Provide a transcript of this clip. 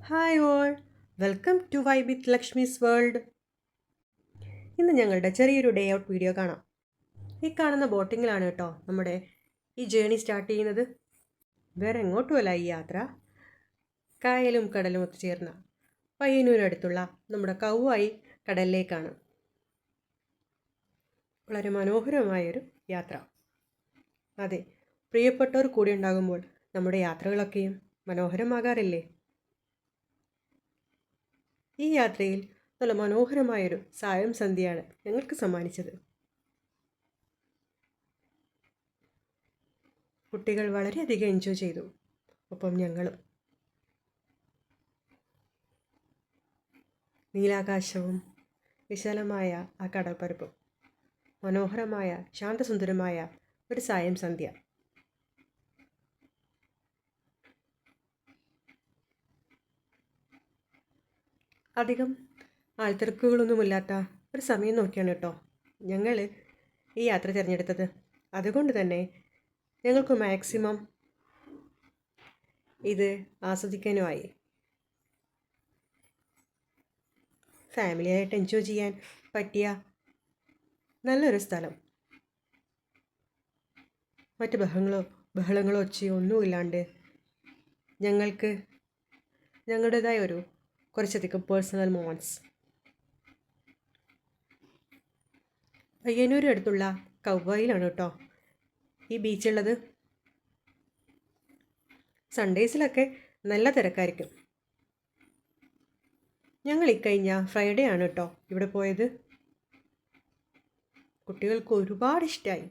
Hi all, welcome to vibe with Lakshmi's world. ഇന്ന് ഞങ്ങളുടെ ചെറിയൊരു ഡേ ഔട്ട് വീഡിയോ കാണാം. ഈ കാണുന്ന ബോട്ടിങ്ങിലാണ് കേട്ടോ നമ്മുടെ ഈ ജേണി സ്റ്റാർട്ട് ചെയ്യുന്നത്. വേറെ എങ്ങോട്ടുമല്ല ഈ യാത്ര, കായലും കടലും ഒത്തുചേർന്ന പയ്യന്നൂരടുത്തുള്ള നമ്മുടെ കൗവായി കടലിലേക്കാണ്. വളരെ മനോഹരമായൊരു യാത്ര. അതെ, പ്രിയപ്പെട്ടവർ കൂടി ഉണ്ടാകുമ്പോൾ നമ്മുടെ യാത്രകളൊക്കെയും മനോഹരമാകാറില്ലേ? ഈ യാത്രയിൽ നല്ല മനോഹരമായൊരു സായം സന്ധ്യയാണ് ഞങ്ങൾക്ക് സമ്മാനിച്ചത്. കുട്ടികൾ വളരെയധികം എൻജോയ് ചെയ്തു, ഒപ്പം ഞങ്ങളും. നീലാകാശവും വിശാലമായ ആ കടൽപ്പരപ്പും, മനോഹരമായ ശാന്തസുന്ദരമായ ഒരു സായം സന്ധ്യ. അധികം ആൾത്തിരക്കുകളൊന്നുമില്ലാത്ത ഒരു സമയം നോക്കിയാണ് കേട്ടോ ഞങ്ങൾ ഈ യാത്ര തിരഞ്ഞെടുത്തത്. അതുകൊണ്ട് തന്നെ ഞങ്ങൾക്ക് മാക്സിമം ഇത് ആസ്വദിക്കാനുമായി. ഫാമിലിയായിട്ട് എൻജോയ് ചെയ്യാൻ പറ്റിയ നല്ലൊരു സ്ഥലം. മറ്റ് ബഹളങ്ങളോ ഒച്ചയോ ഒന്നുമില്ലാണ്ട് ഞങ്ങൾക്ക് ഞങ്ങളുടേതായ ഒരു കുറച്ചധികം പേഴ്സണൽ മൊമെൻറ്റ്സ്. പയ്യന്നൂർ അടുത്തുള്ള കൗവായിലാണ് കേട്ടോ ഈ ബീച്ചുള്ളത്. സൺഡേസിലൊക്കെ നല്ല തിരക്കായിരിക്കും. ഞങ്ങൾ ഇക്കഴിഞ്ഞ ഫ്രൈഡേ ആണ് കേട്ടോ ഇവിടെ പോയത്. കുട്ടികൾക്ക് ഒരുപാട് ഇഷ്ടമായി.